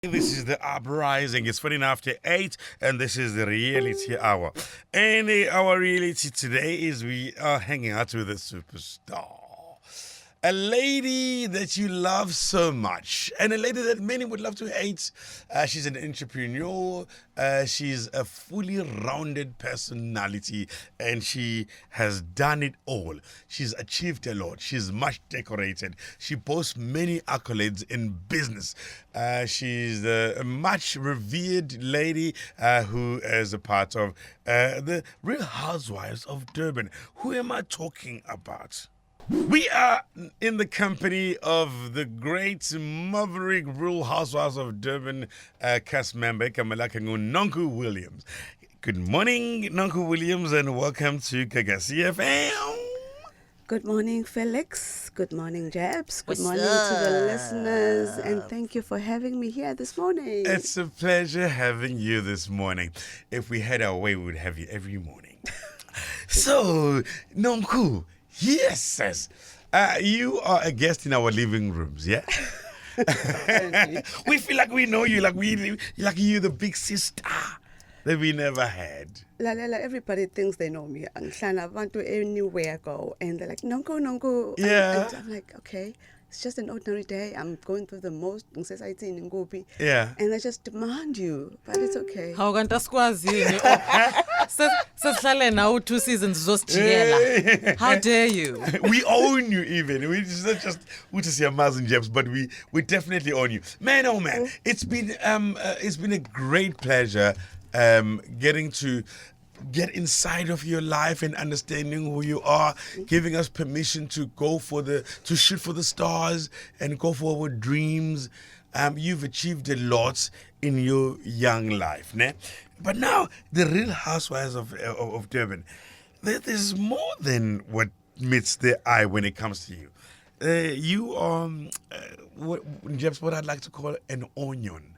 This is the Uprising. It's 20 after 8, and this is the Reality Hour. And our reality today is we are hanging out with a superstar. A lady that you love so much, and a lady that many would love to hate. She's an entrepreneur. She's a fully rounded personality, and she has done it all. She's achieved a lot. She's much decorated. She boasts many accolades in business. She's a much revered lady who is a part of the Real Housewives of Durban. Who am I talking about? We are in the company of the great maverick Real Housewives of Durban cast member Kamalaka Nonku Williams. Good morning, Nonku Williams, and welcome to Kagasi FM. Good morning, Felix. Good morning, Jabs. Good What's morning to the listeners. And thank you for having me here this morning. It's a pleasure having you this morning. If we had our way, we would have you every morning. So, Nonku, yes, you are a guest in our living rooms, yeah? We feel like we know you, like you're the big sister that we never had. Everybody thinks they know me. I want to anywhere I go. And they're like, Nonku. Yeah. And I'm like, okay. It's just an ordinary day. I'm going through the most in society in Ngobi. Yeah. And I just demand you. But it's okay. How can squazi? Sesihlale nawo 2 seasons zosijikela. How dare you? We own you even. We it's not just Utisia Maz and Jeps, but we definitely own you. Man, oh man. It's been a great pleasure getting to get inside of your life and understanding who you are, giving us permission to shoot for the stars and go for our dreams. You've achieved a lot in your young life, ne? But now the Real Housewives of Durban, there's more than what meets the eye when it comes to you. You are what I'd like to call an onion.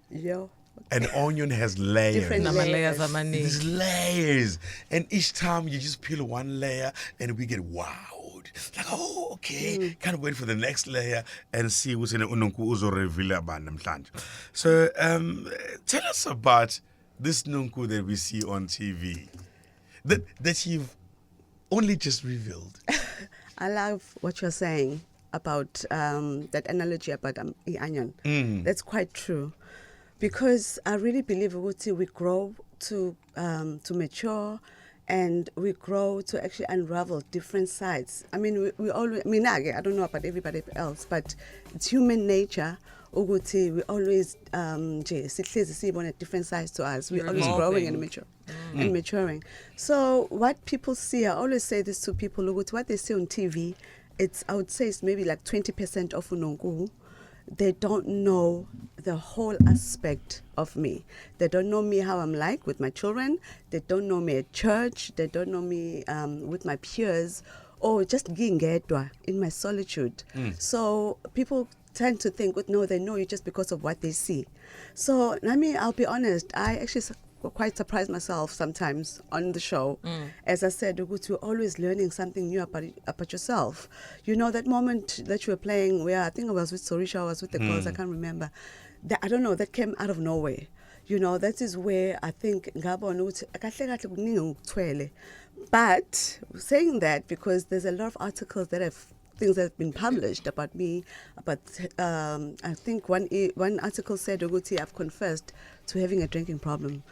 Yo. An onion has layers. Different layers. There's layers. And each time you just peel one layer and we get wowed. Like, oh, okay. Can't wait for the next layer and see what's in the Nonku Uzo reveal about namhlanje. So tell us about this Nonku that we see on TV. That you've only just revealed. I love what you're saying about that analogy about the onion. That's quite true. Because I really believe we grow to mature, and we grow to actually unravel different sides. I mean, we always. I mean, I don't know about everybody else, but it's human nature. We always see different sides to us. We're always growing and maturing. So what people see, I always say this to people. What they see on TV, I would say it's maybe like 20% of Unongu. They don't know the whole aspect of me. They don't know me how I'm like with my children. They don't know me at church. They don't know me with my peers, or just gingedwa in my solitude. So people tend to think, no, they know you just because of what they see. So, I'll be honest, I actually quite surprised myself sometimes on the show. As I said, you're always learning something new about yourself. You know, that moment that you were playing where I think I was with Sorisha, I was with the girls, I can't remember. I don't know, that came out of nowhere. You know, that is where I think but saying that, because there's a lot of articles things that have been published about me, but I think one article said, Oguti, I've confessed to having a drinking problem.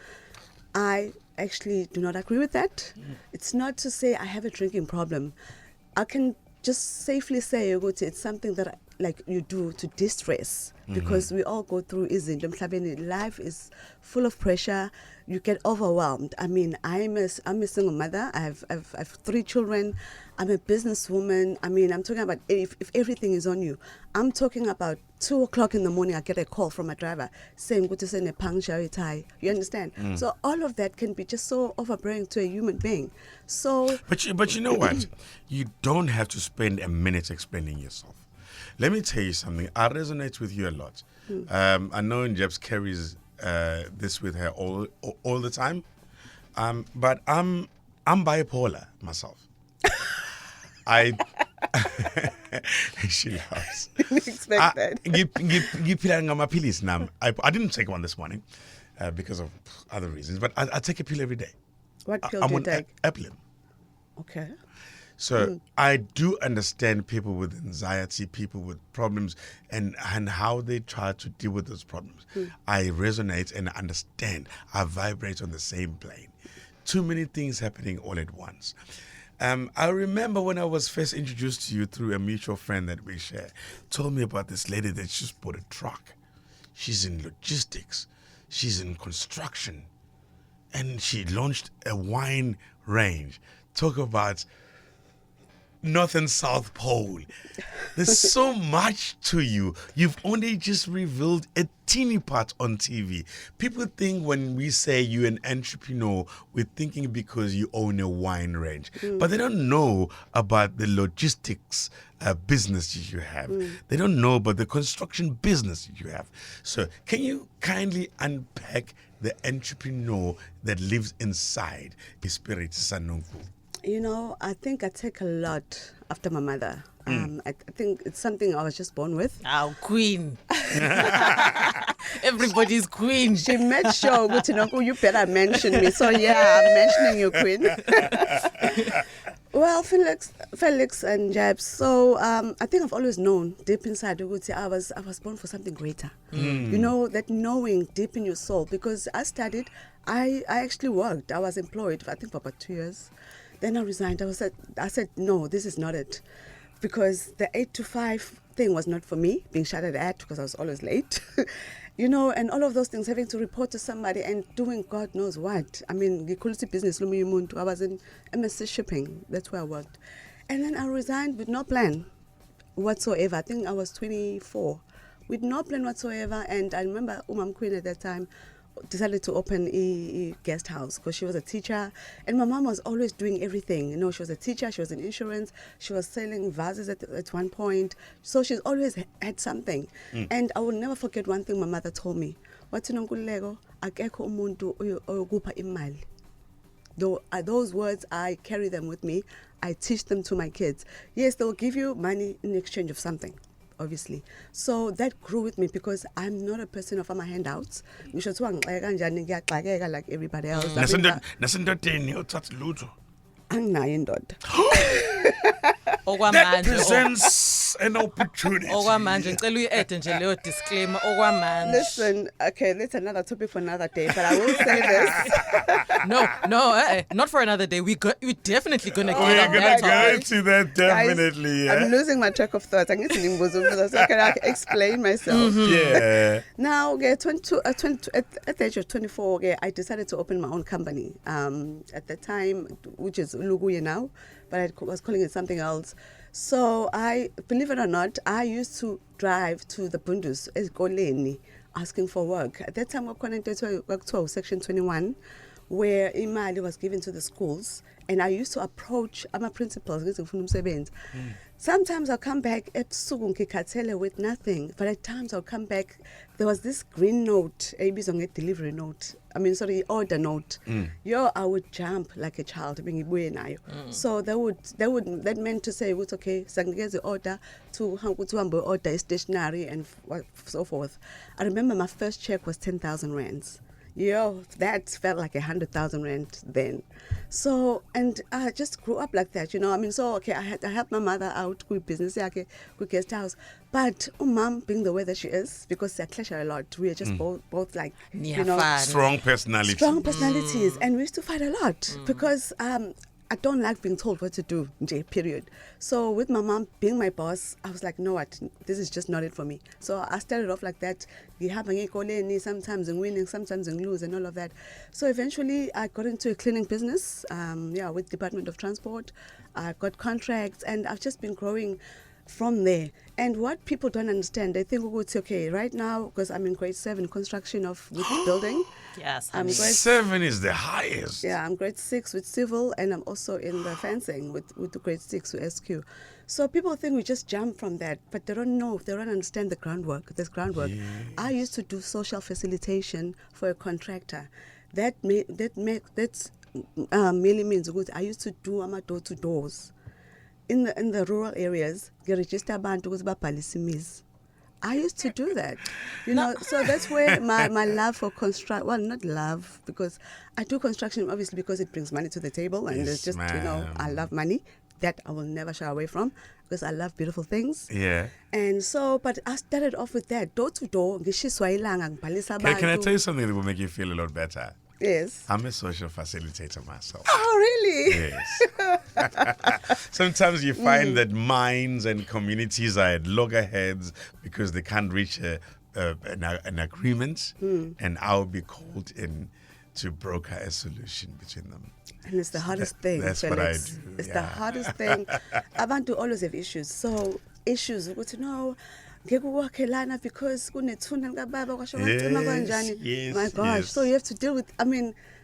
I actually do not agree with that. It's not to say I have a drinking problem. I can just safely say, Oguti, it's something that like you do to distress, because we all go through life is full of pressure. You get overwhelmed. I mean, I'm a single mother. I have 3 children. I'm a businesswoman. I mean, I'm talking about if everything is on you. I'm talking about 2:00 in the morning, I get a call from a driver saying, "Go to send a puncture tie." You understand? So all of that can be just so overbearing to a human being. So, but you know what? You don't have to spend a minute explaining yourself. Let me tell you something. I resonate with you a lot. I know Jebs carries this with her all the time, but I'm bipolar myself. I She laughs. Didn't expect that. Ngiphila ngamaphilisi nami. I didn't take one this morning because of other reasons, but I take a pill every day. What pill I'm do you on take? Eplin. Okay. So I do understand people with anxiety, people with problems, and how they try to deal with those problems. I resonate and understand. I vibrate on the same plane. Too many things happening all at once. I remember when I was first introduced to you through a mutual friend that we share, told me about this lady that just bought a truck. She's in logistics. She's in construction. And she launched a wine range. Talk about North and South Pole. There's so much to you. You've only just revealed a teeny part on TV. People think when we say you're an entrepreneur, we're thinking because you own a wine range. But they don't know about the logistics business that you have. They don't know about the construction business that you have. So can you kindly unpack the entrepreneur that lives inside the spirit, Nonku? You know, I think I take a lot after my mother. I think it's something I was just born with. Our queen. Everybody's queen. She made sure, but you better mention me. So yeah, I'm mentioning you, Queen. Well, Felix and Jabs. So I think I've always known deep inside, I was born for something greater. You know, that knowing deep in your soul. Because I studied, I actually worked. I was employed, I think, for about 2 years. Then I resigned. I said, no, this is not it. Because the 8 to 5 thing was not for me, being shouted at because I was always late. You know, and all of those things, having to report to somebody and doing God knows what. I mean, the quality business, I was in MSC shipping. That's where I worked. And then I resigned with no plan whatsoever. I think I was 24, with no plan whatsoever. And I remember Umam Queen at that time decided to open a guest house because she was a teacher, and my mom was always doing everything. You know, she was a teacher, she was in insurance, she was selling vases at one point, so she's always had something. And I will never forget one thing my mother told me. Wathi Nonkululeko akekho umuntu oyokupha imali. Though those words, I carry them with me. I teach them to my kids. Yes, they'll give you money in exchange of something, obviously. So that grew with me because I'm not a person of my handouts. Like everybody else. Nasendodeni uthatha lutho. Anginayo indoda. That presents an opportunity. Okwamanje ngicela uyi-add nje leyo disclaimer okwamanje. Listen, okay, that's another topic for another day, but I will say this. No, not for another day. We definitely gonna get We're on going that to go topic. into that definitely. Guys, I'm losing my track of thought. I'm getting so can I explain myself? Yeah. Now, okay, at the age of 24, okay, I decided to open my own company. At the time, which is Luguye now, but I was calling it something else. So believe it or not, I used to drive to the Bundus, Eskoleni, asking for work. At that time, we were connected to Section 21, where imali was given to the schools, and I used to approach my principals. Sometimes I'll come back at Sugun with nothing, but at times I'll come back. There was this green note, a delivery note. Order note. I would jump like a child. So that meant to say, it's okay, sangeze the order to order stationery and so forth. I remember my first check was 10,000 rands. That felt like 100,000 rand then. So, and I just grew up like that, I helped my mother out with business, with guest house. But mom, being the way that she is, because they clash a lot, we are just both like, strong personalities. Strong personalities. And we used to fight a lot because I don't like being told what to do, period. So with my mom being my boss, I was like, no, what? This is just not it for me. So I started off like that. Sometimes in winning, sometimes in lose and all of that. So eventually I got into a cleaning business, with Department of Transport. I got contracts and I've just been growing from there. And what people don't understand, they think, it's okay, right now, because I'm in grade 7 construction of with building. Yes, I'm grade 7 is the highest. Yeah, I'm grade 6 with civil, and I'm also in the fencing with the grade 6 with SQ. So people think we just jump from that, but they don't know, they don't understand the groundwork. There's groundwork. Yeah. I used to do social facilitation for a contractor. That merely means good. I used to do door-to-doors. in the rural areas, you register abantu ukuthi babhalise imizi. I used to do that, so that's where my love for not love, because I do construction obviously because it brings money to the table, and it's just, I love money. That I will never shy away from because I love beautiful things. Yeah. And so, but I started off with that, door to door. Can I tell you something that will make you feel a lot better? Yes. I'm a social facilitator myself. Oh, really? Yes. Sometimes you find that minds and communities are at loggerheads because they can't reach an agreement, and I'll be called in to broker a solution between them. And it's the hardest thing. That's Felix. what I do. It's the hardest thing. Abantu always have issues. So issues, because yes, my gosh. yes. So you have to deal with,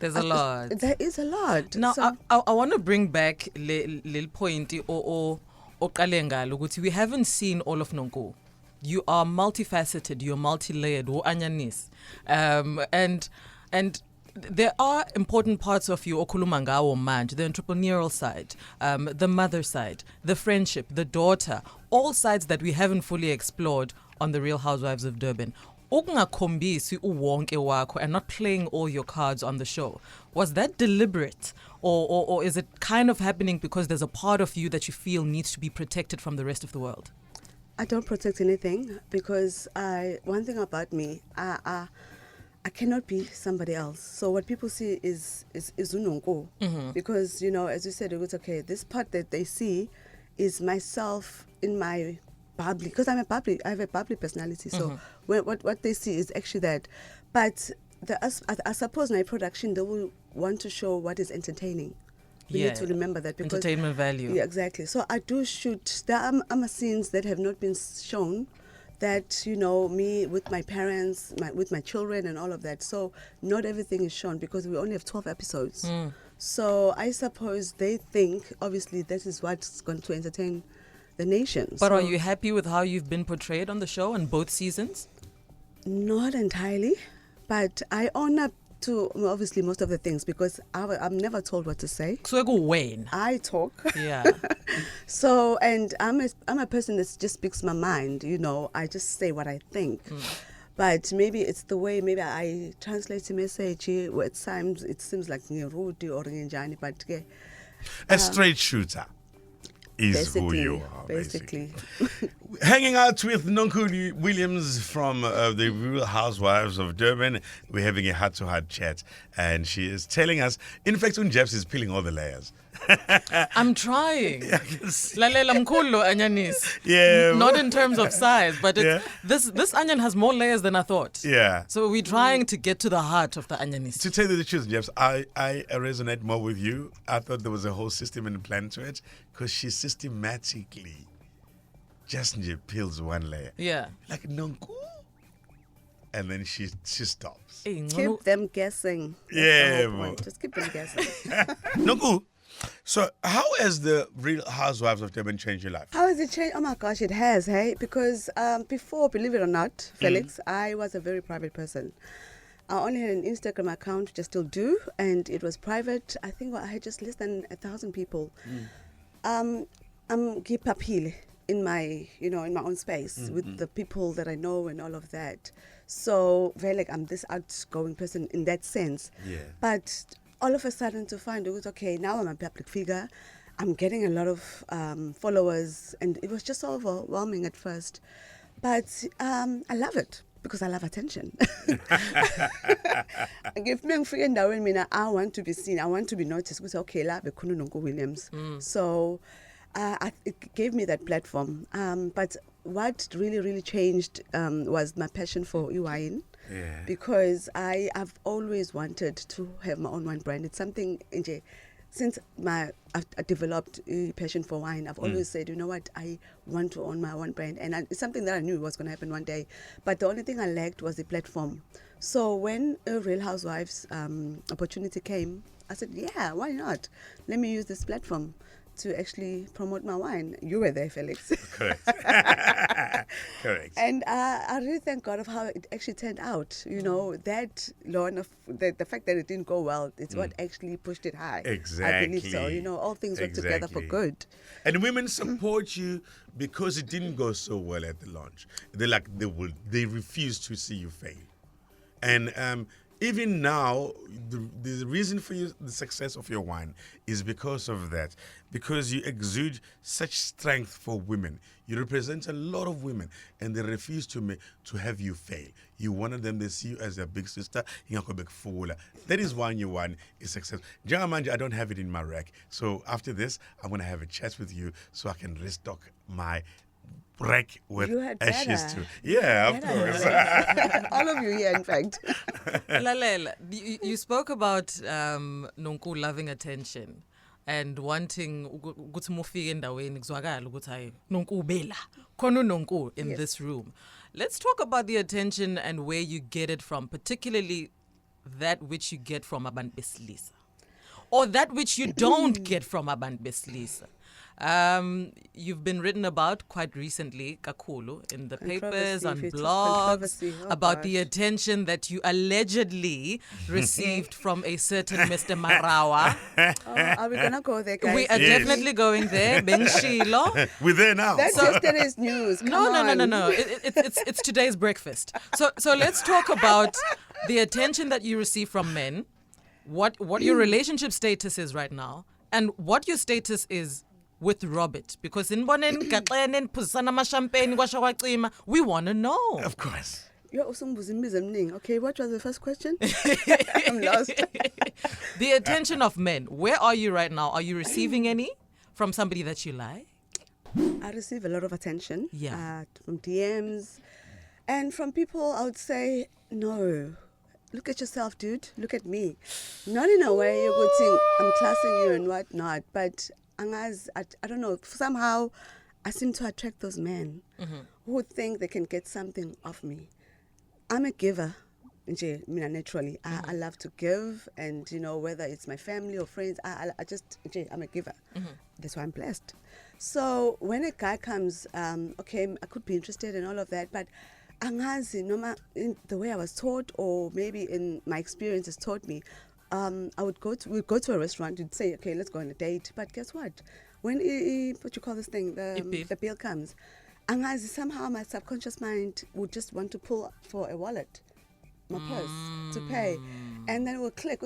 There's a lot. There is a lot. Now, so, I want to bring back little point or we haven't seen all of Nonku. You are multifaceted, you're multi-layered, and there are important parts of you, Okulumangawo Manj, the entrepreneurial side, the mother side, the friendship, the daughter, all sides that we haven't fully explored on The Real Housewives of Durban. Ukungakhombisi uwonke wakho and not playing all your cards on the show. Was that deliberate? Or is it kind of happening because there's a part of you that you feel needs to be protected from the rest of the world? I don't protect anything because one thing about me, I cannot be somebody else. So what people see is unonko. Because, as you said, it's okay, this part that they see is myself in my bubbly, because I have a bubbly personality. So what they see is actually that. But I suppose my production, they will want to show what is entertaining. We need to remember that, because entertainment value. Yeah, exactly. So I do shoot. There are scenes that have not been shown, that, me with my parents, with my children and all of that. So not everything is shown because we only have 12 episodes. So I suppose they think, obviously, this is what's going to entertain the nation. But are you happy with how you've been portrayed on the show in both seasons? Not entirely, but I own up to obviously most of the things, because I'm never told what to say. So Wayne. I talk. Yeah. So, and I'm a person that just speaks my mind, I just say what I think. But maybe it's the way, maybe I translate the message, where at times it seems like rude or njani, but a straight shooter is who you are, basically. Hanging out with Nonku Williams from the Real Housewives of Durban. We're having a heart-to-heart chat, and she is telling us, in fact, Jeff is peeling all the layers. I'm trying. Lalela mkhulu anyanis. Yeah. Not in terms of size, but this onion has more layers than I thought. Yeah. So we're trying to get to the heart of the anyanis. To tell you the truth, Jeff, I resonate more with you. I thought there was a whole system and plan to it, because she systematically just peels one layer. Yeah. Like Nonku. And then she stops. Keep them guessing. That's Yeah, the whole point. Just keep them guessing. Nonku, so how has the Real Housewives of Durban changed your life? How has it changed? Oh my gosh, it has, hey? Because before, believe it or not, Felix, I was a very private person. I only had an Instagram account, which I still do, and it was private. I think I had just less than 1,000 people. I'm gipapile in my, in my own space with the people that I know and all of that. So very like I'm this outgoing person in that sense. Yeah. But all of a sudden to find out, okay, now I'm a public figure. I'm getting a lot of followers, and it was just overwhelming at first. But I love it, because I love attention. If me and I want to be seen, I want to be noticed. We say, okay, la be Nonku Williams. So it gave me that platform. But what really changed was my passion for wine. Yeah. Because I've always wanted to have my own wine brand. It's something, since I developed a passion for wine, I've always said, you know what, I want to own my own brand. And it's something that I knew was going to happen one day. But the only thing I lacked was the platform. So when a Real Housewives opportunity came, I said, yeah, why not? Let me use this platform to actually promote my wine. You were there, Felix. Correct. Correct. And I really thank God of how it actually turned out. You know, that lawn of the fact that it didn't go well, it's what actually pushed it high. I believe so. Exactly. You know, all things work together for good. And women support you because it didn't go so well at the launch. They refuse to see you fail. And even now, the reason for the success of your wine is because of that. Because you exude such strength for women. You represent a lot of women, and they refuse to have you fail. You wanted them to see you as their big sister. That is why your wine is success. Jangamanja, I don't have it in my rack. So after this, I'm going to have a chat with you so I can restock my rack with ashes too. Yeah, of course. All of you here, in fact. Lalela, you spoke about Nonku loving attention and wanting ukuthi mufike endaweni kuzwakala ukuthi hayi Nonku ubela khona uNonku in this room. Let's talk about the attention and where you get it from, particularly that which you get from abantu besilisa or that which you don't get from abantu besilisa. You've been written about quite recently, Kakulu, in the papers, on blogs, about the attention that you allegedly received from a certain Mr. Marawa. Are we going to go there, guys? We are definitely going there. Ben Shilo. We're there now. That's yesterday's news. No. It's today's breakfast. So let's talk about the attention that you receive from men, what your relationship status is right now, and what your status is with Robert, because in champagne, we want to know. Of course. Okay, what was the first question? I'm lost. The attention of men. Where are you right now? Are you receiving any from somebody that you like? I receive a lot of attention. Yeah. From DMs and from people. I would say no. Look at yourself, dude. Look at me. Not in a way you're going to I'm classing you and whatnot, but I don't know, somehow I seem to attract those men who think they can get something off me. I'm a giver, naturally. I love to give, and, you know, whether it's my family or friends, I'm a giver. That's why I'm blessed. So when a guy comes, okay, I could be interested in all of that, but angazi, in the way I was taught, or maybe in my experience has taught me, we'd go to a restaurant, you'd say, okay, let's go on a date. But guess what? When what you call this thing, the bill comes, angazi, somehow my subconscious mind would just want to pull for a wallet, my purse, to pay. And then it will click,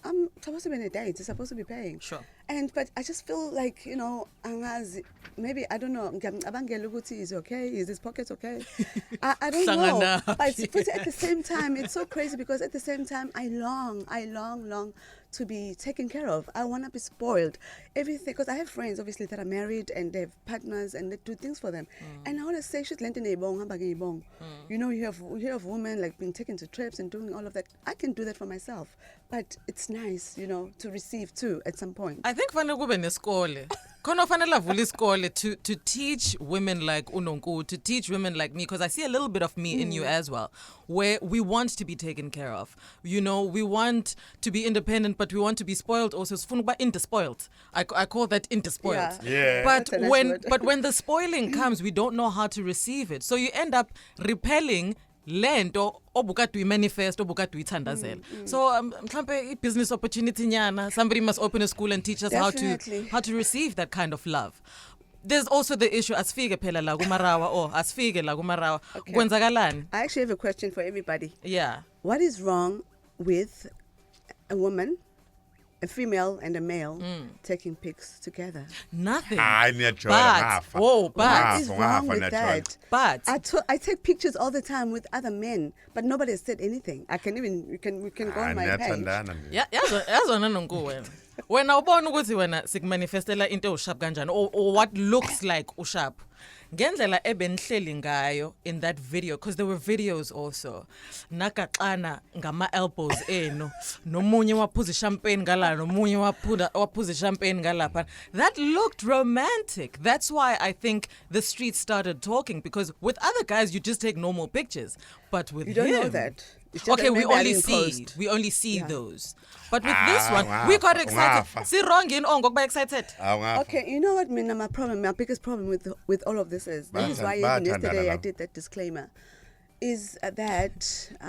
I'm supposed to be on a date, it's supposed to be paying. Sure. But I just feel like, you know, angazi, maybe, I don't know, is okay? Is his pockets okay? I don't know. But at the same time, it's so crazy because at the same time, I long to be taken care of. I want to be spoiled. Everything, because I have friends, obviously, that are married and they have partners and they do things for them. And I want to say, you know, you have women like being taken to trips and doing all of that. I can do that for myself. But it's nice, you know, to receive too at some point. I think fanele kube nesikole. Khona fanele avule isikole to teach women like uNonku, to teach women like me, because I see a little bit of me in you as well, where we want to be taken care of. You know, we want to be independent, but we want to be spoiled also. Interspoiled. I call that interspoiled. Yeah. But when the spoiling comes, we don't know how to receive it. So you end up repelling lento obukade uyimanifest obukade uyithandazela. So mhlambe business opportunity nyana, somebody must open a school and teach us how to receive that kind of love. There's also the issue asifike phela la kumarawa or asifike la kumarawa kwenzakalani. I actually have a question for everybody. Yeah. What is wrong with a woman, a female and a male taking pics together? Nothing. What is wrong with that? But I take pictures all the time with other men, but nobody has said anything. We can go on my page. yazona Nonku wena. Wena ubona ukuthi wena sikumanifestela into usharp kanjani or what looks like usharp. Ngendlela ebenihleli ngayo in that video, because there were videos also, nakaxana ngama elbows eno, nomunye waphuza champagne ngala, nomunye waphuza champagne ngalapha. That looked romantic. That's why I think the streets started talking, because with other guys you just take normal pictures, but with you don't him, know that. It's just Okay, that we maybe I only didn't see post. Yeah. those. But with Ah, this one, wow. we got excited. Wow. See, wrong in Ongokba excited. Okay, you know what, Mina, my biggest problem with all of this is, that is why even yesterday I did that disclaimer, is that,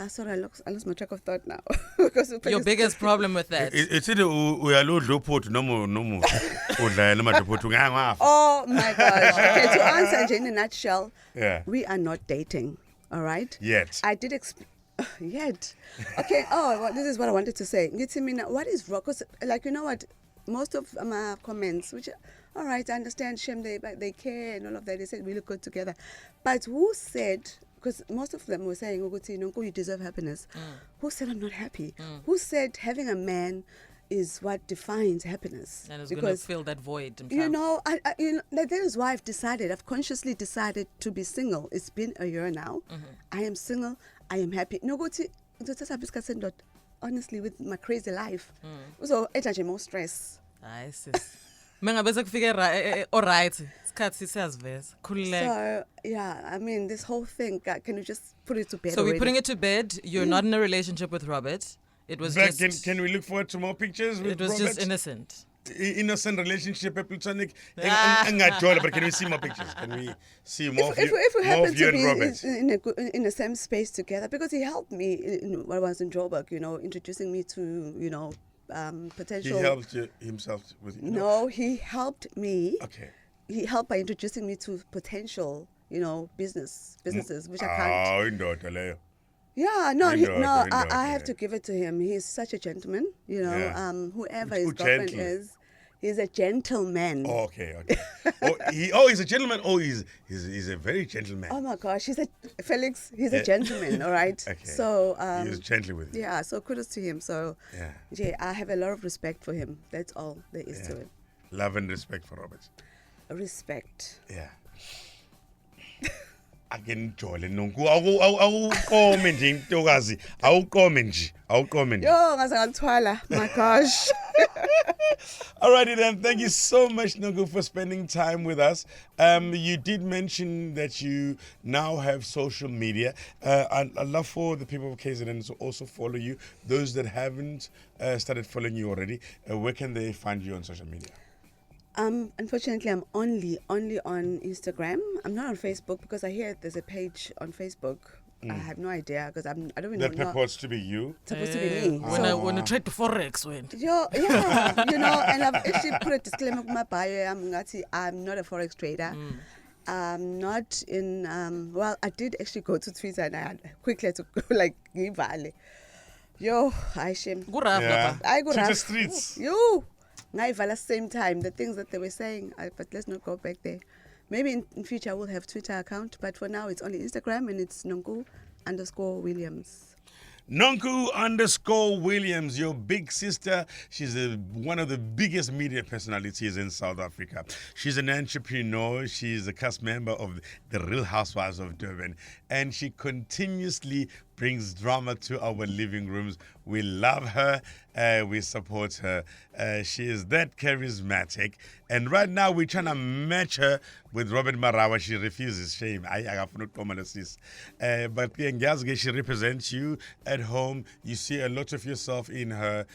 sorry, I lost my track of thought now. Because Your biggest problem with that. It's it uyalo port no udla noma deport ngafa. Oh my gosh. Okay, to answer nje in a nutshell, Yeah. we are not dating, all right? Yet. I did yet. Okay, this is what I wanted to say. Ngithi mina, what is wrong? Because, like, you know what? Most of my comments, which, all right, I understand, Shem, they care and all of that. They said we look good together. But who said, because most of them were saying, Uguti, Nonku, you deserve happiness. Who said I'm not happy? Who said having a man is what defines happiness? And it's going to fill that void. You know, that is why I've consciously decided to be single. It's been a year now. I am single. I am happy. No, go to honestly, with my crazy life. So, it's more stress. Nice. Mengabese kufike alright. Isikhathi siyaziveza. Khululeka. So, yeah, I mean, this whole thing, can you just put it to bed? So we're putting it to bed. You're not in a relationship with Robert. It was But just. can we look forward to more pictures with It was Robert? just innocent. Innocent relationship, platonic. Ah. But can we see more pictures? Can we see more of you, if we more happen of you to and Robert? be in the same space together, because he helped me when I was in Joburg, introducing me to, potential. He helped himself with you. No, he helped me. Okay. He helped by introducing me to potential, businesses, which I can't. Oh, Yeah, no, Indoor, I have yeah. to give it to him. He's such a gentleman, Yeah. whoever Who his girlfriend gentle? is, he's a gentleman. Oh, okay. He's a gentleman. Oh, he's a very gentleman. Oh my gosh, he's a gentleman, all right? Okay. So, He's gentle with you. yeah, so kudos to him. So, Yeah. I have a lot of respect for him. That's all there is to Yeah. it. Love and respect for Robert. Respect. Yeah. Akenijole Nonku awukome nje intokazi awukome nje Yo, ngaze ngathwala. My gosh. Alrighty then, thank you so much Nonku for spending time with us. You did mention that you now have social media. I'd love for the people of KZN to also follow you. Those that haven't started following you already, where can they find you on social media? Unfortunately, I'm only on Instagram. I'm not on Facebook because I hear there's a page on Facebook. I have no idea because I don't even know. That purports to be you. It's supposed to be me. When you trade to Forex, Yeah, and I've actually put a disclaimer in my bio. I'm not a Forex trader. I'm not in, I did actually go to Twitter and I had quickly to go give valley. Yo, I shame. Yeah. I go Twitter rough. streets. Yo, Naivala same time, the things that they were saying, but let's not go back there. Maybe in future I will have Twitter account, but for now it's only Instagram and it's Nonku_Williams. Nonku_Williams, your big sister. She's one of the biggest media personalities in South Africa. She's an entrepreneur. She's a cast member of the Real Housewives of Durban. And she continuously brings drama to our living rooms. We love her. We support her. She is that charismatic. And right now we're trying to match her with Robert Marawa. She refuses. Shame. But she represents you at home. You see a lot of yourself in her.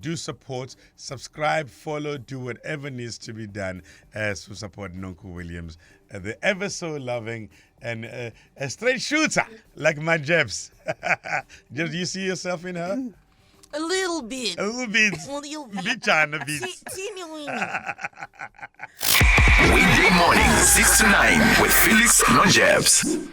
Do support, subscribe, follow, do whatever needs to be done to support Nonku Williams, the ever so loving and a straight shooter like my Jebs. Do you see yourself in her? A little bit. A little bit. A bit. Weekday morning, 6 to 9 with Felix Nonjebs.